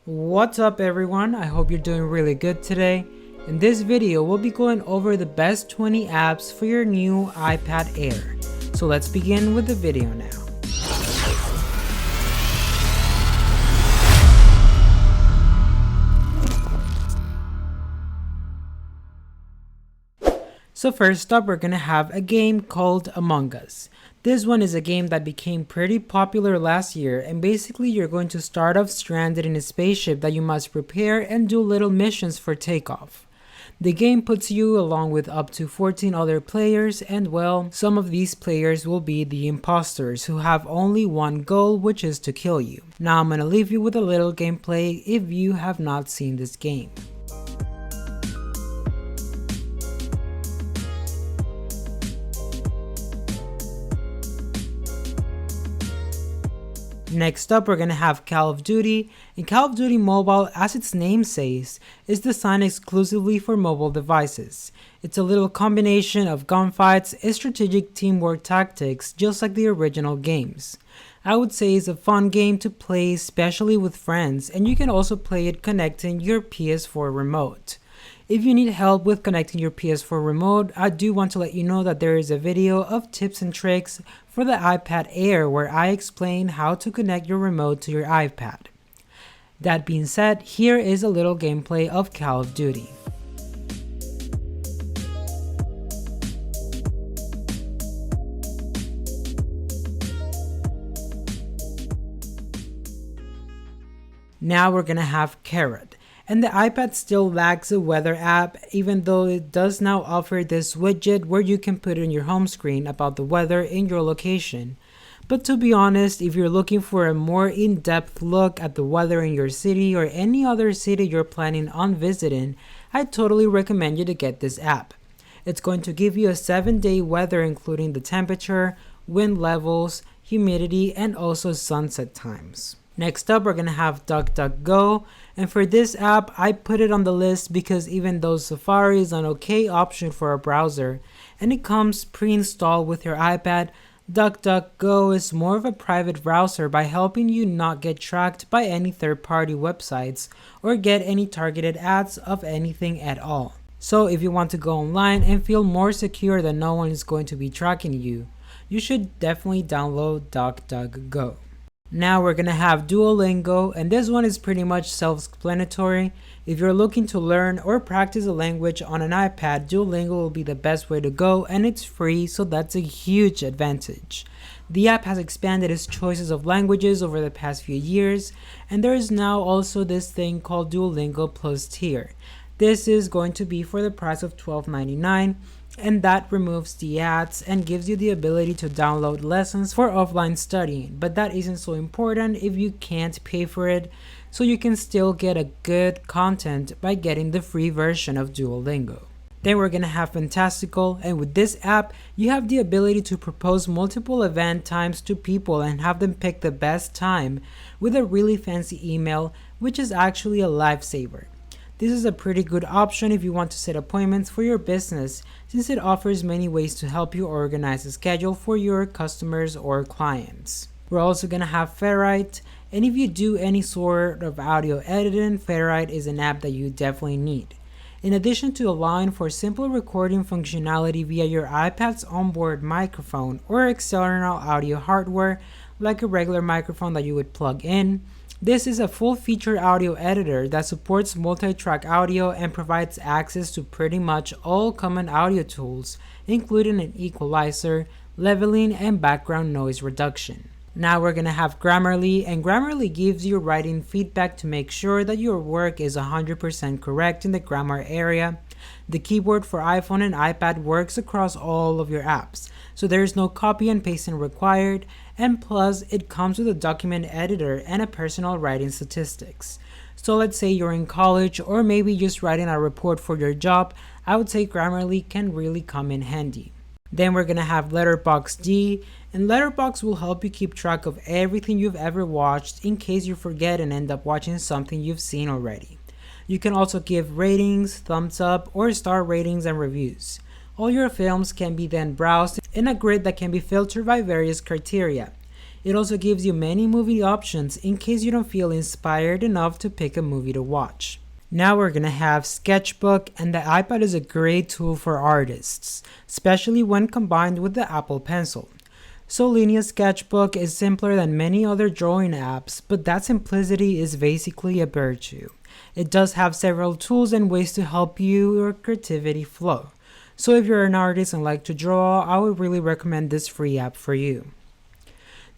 What's up everyone, I hope you're doing really good today. In this video, we'll be going over the best 20 apps for your new iPad Air. So let's begin with the video now. So first up, we're gonna have a game called Among Us. This one is a game that became pretty popular last year, and basically you're going to start off stranded in a spaceship that you must prepare and do little missions for takeoff. The game puts you along with up to 14 other players, and well, some of these players will be the imposters who have only one goal, which is to kill you. Now I'm gonna leave you with a little gameplay if you have not seen this game. Next up, we're gonna have Call of Duty, and Call of Duty Mobile, as its name says, is designed exclusively for mobile devices. It's a little combination of gunfights and strategic teamwork tactics, just like the original games. I would say it's a fun game to play, especially with friends, and you can also play it connecting your PS4 remote. If you need help with connecting your PS4 remote, I do want to let you know that there is a video of tips and tricks for the iPad Air where I explain how to connect your remote to your iPad. That being said, here is a little gameplay of Call of Duty. Now we're gonna have Carrot. And the iPad still lacks a weather app, even though it does now offer this widget where you can put in your home screen about the weather in your location. But to be honest, if you're looking for a more in-depth look at the weather in your city or any other city you're planning on visiting, I totally recommend you to get this app. It's going to give you a 7-day weather including the temperature, wind levels, humidity, and also sunset times. Next up, we're gonna have DUCKDUCKGO, and for this app, I put it on the list because even though Safari is an okay option for a browser, and it comes pre-installed with your iPad, DUCKDUCKGO is more of a private browser by helping you not get tracked by any third-party websites or get any targeted ads of anything at all. So if you want to go online and feel more secure that no one is going to be tracking you, you should definitely download DUCKDUCKGO. Now we're gonna have Duolingo, and this one is pretty much self-explanatory. If you're looking to learn or practice a language on an iPad, Duolingo will be the best way to go, and it's free, so that's a huge advantage. The app has expanded its choices of languages over the past few years, and there is now also this thing called Duolingo Plus tier. This is going to be for the price of $12.99. and that removes the ads and gives you the ability to download lessons for offline studying, but that isn't so important if you can't pay for it, so you can still get a good content by getting the free version of Duolingo. Then we're gonna have Fantastical, and with this app, you have the ability to propose multiple event times to people and have them pick the best time with a really fancy email, which is actually a lifesaver. This is a pretty good option if you want to set appointments for your business, since it offers many ways to help you organize a schedule for your customers or clients. We're also gonna have FERRITE, and if you do any sort of audio editing, FERRITE is an app that you definitely need. In addition to allowing for simple recording functionality via your iPad's onboard microphone or external audio hardware like a regular microphone that you would plug in, this is a full-featured audio editor that supports multi-track audio and provides access to pretty much all common audio tools, including an equalizer, leveling, and background noise reduction. Now we're gonna have Grammarly, and Grammarly gives you writing feedback to make sure that your work is 100% correct in the grammar area. The keyboard for iPhone and iPad works across all of your apps, so there is no copy and pasting required, and plus it comes with a document editor and a personal writing statistics. So let's say you're in college or maybe just writing a report for your job, I would say Grammarly can really come in handy. Then we're gonna have LETTERBOXD, and Letterboxd will help you keep track of everything you've ever watched in case you forget and end up watching something you've seen already. You can also give ratings, thumbs up, or star ratings and reviews. All your films can be then browsed in a grid that can be filtered by various criteria. It also gives you many movie options in case you don't feel inspired enough to pick a movie to watch. Now we're gonna have Sketchbook, and the iPad is a great tool for artists, especially when combined with the Apple Pencil. So LINEA Sketchbook is simpler than many other drawing apps, but that simplicity is basically a virtue. It does have several tools and ways to help your creativity flow. So if you're an artist and like to draw, I would really recommend this free app for you.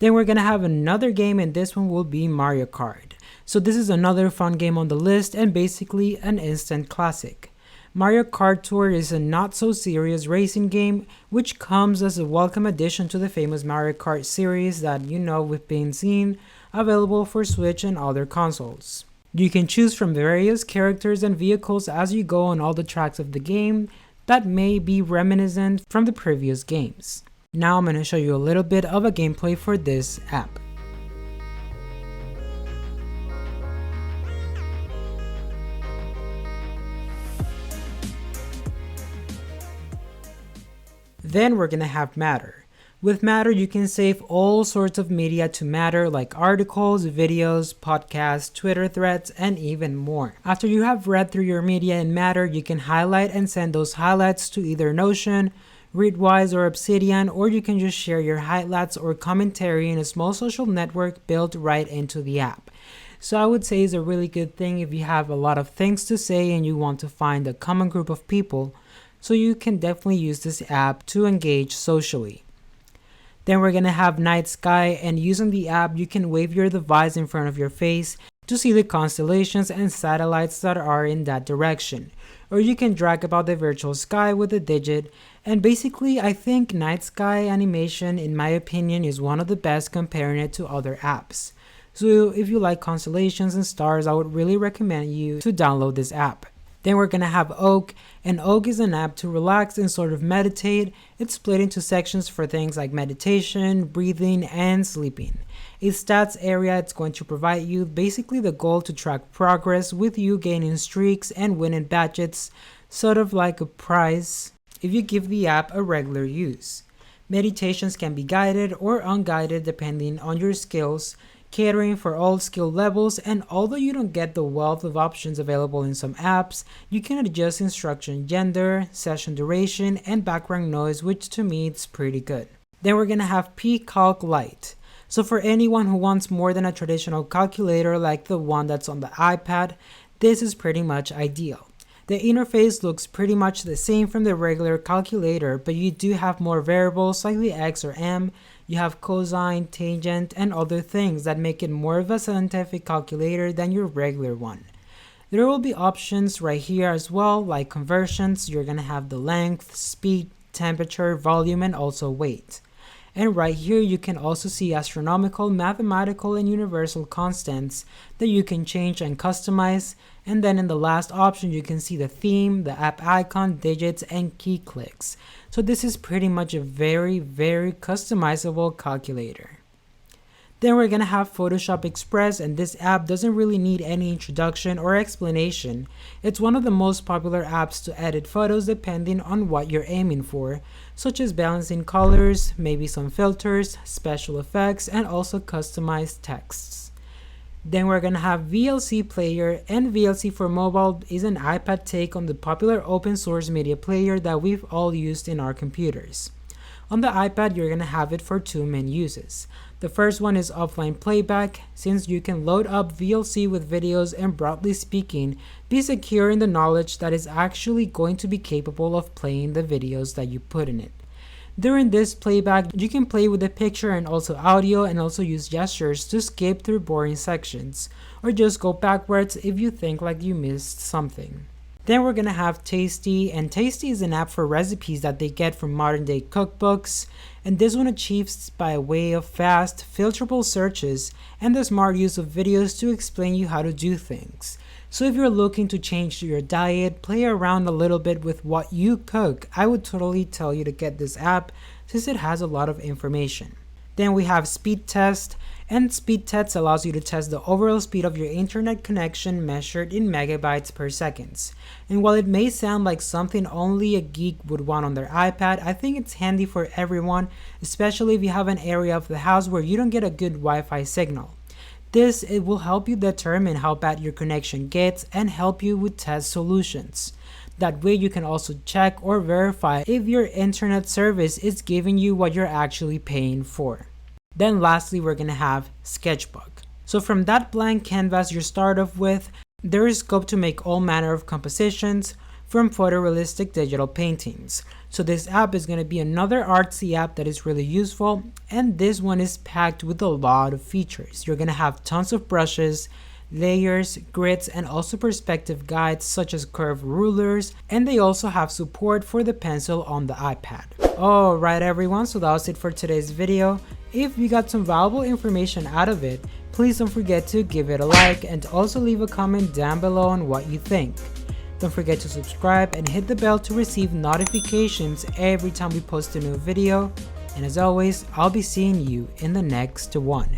Then we're gonna have another game, and this one will be Mario Kart. So this is another fun game on the list and basically an instant classic. Mario Kart Tour is a not so serious racing game which comes as a welcome addition to the famous Mario Kart series that we've been seeing available for Switch and other consoles. You can choose from various characters and vehicles as you go on all the tracks of the game that may be reminiscent from the previous games. Now I'm going to show you a little bit of a gameplay for this app. Then we're going to have Matter. With Matter, you can save all sorts of media to Matter like articles, videos, podcasts, Twitter threads, and even more. After you have read through your media in Matter, you can highlight and send those highlights to either Notion, Readwise, or Obsidian, or you can just share your highlights or commentary in a small social network built right into the app. So I would say it's a really good thing if you have a lot of things to say and you want to find a common group of people. So you can definitely use this app to engage socially. Then we're going to have Night Sky, and using the app you can wave your device in front of your face to see the constellations and satellites that are in that direction. Or you can drag about the virtual sky with a digit, and basically I think Night Sky animation in my opinion is one of the best comparing it to other apps. So if you like constellations and stars, I would really recommend you to download this app. Then we're going to have Oak, and Oak is an app to relax and sort of meditate. It's split into sections for things like meditation, breathing, and sleeping. A stats area, it's going to provide you basically the goal to track progress with you gaining streaks and winning badges, sort of like a prize if you give the app a regular use. Meditations can be guided or unguided depending on your skills, catering for all skill levels, and although you don't get the wealth of options available in some apps, you can adjust instruction gender, session duration, and background noise, which to me it's pretty good. Then we're gonna have PCALC LITE. So for anyone who wants more than a traditional calculator like the one that's on the iPad, this is pretty much ideal. The interface looks pretty much the same from the regular calculator, but you do have more variables like the X or M. You have cosine, tangent, and other things that make it more of a scientific calculator than your regular one. There will be options right here as well, like conversions. You're gonna have the length, speed, temperature, volume, and also weight. And right here you can also see astronomical, mathematical, and universal constants that you can change and customize. And then in the last option you can see the theme, the app icon, digits, and key clicks. So this is pretty much a very customizable calculator. Then we're gonna have Photoshop Express, and this app doesn't really need any introduction or explanation. It's one of the most popular apps to edit photos depending on what you're aiming for, such as balancing colors, maybe some filters, special effects, and also customized texts. Then we're gonna have VLC Player, and VLC for mobile is an iPad take on the popular open source media player that we've all used in our computers. On the iPad, you're gonna have it for two main uses. The first one is offline playback, since you can load up VLC with videos and, broadly speaking, be secure in the knowledge that it's actually going to be capable of playing the videos that you put in it. During this playback, you can play with the picture and also audio, and also use gestures to skip through boring sections, or just go backwards if you think like you missed something. Then we're gonna have Tasty, and Tasty is an app for recipes that they get from modern day cookbooks, and this one achieves by way of fast, filterable searches and the smart use of videos to explain you how to do things. So if you're looking to change your diet, play around a little bit with what you cook, I would totally tell you to get this app since it has a lot of information. Then we have SPEEDTEST, And speed test allows you to test the overall speed of your internet connection measured in megabytes per second. And while it may sound like something only a geek would want on their iPad, I think it's handy for everyone, especially if you have an area of the house where you don't get a good Wi-Fi signal. It will help you determine how bad your connection gets and help you with test solutions. That way you can also check or verify if your internet service is giving you what you're actually paying for. Then lastly, we're gonna have Sketchbook. So from that blank canvas you start off with, there is scope to make all manner of compositions from photorealistic digital paintings. So this app is gonna be another artsy app that is really useful, and this one is packed with a lot of features. You're gonna have tons of brushes, layers, grids, and also perspective guides such as curved rulers, and they also have support for the pencil on the iPad. Alright everyone, so that was it for today's video. If you got some valuable information out of it, please don't forget to give it a like and also leave a comment down below on what you think. Don't forget to subscribe and hit the bell to receive notifications every time we post a new video. And as always, I'll be seeing you in the next one.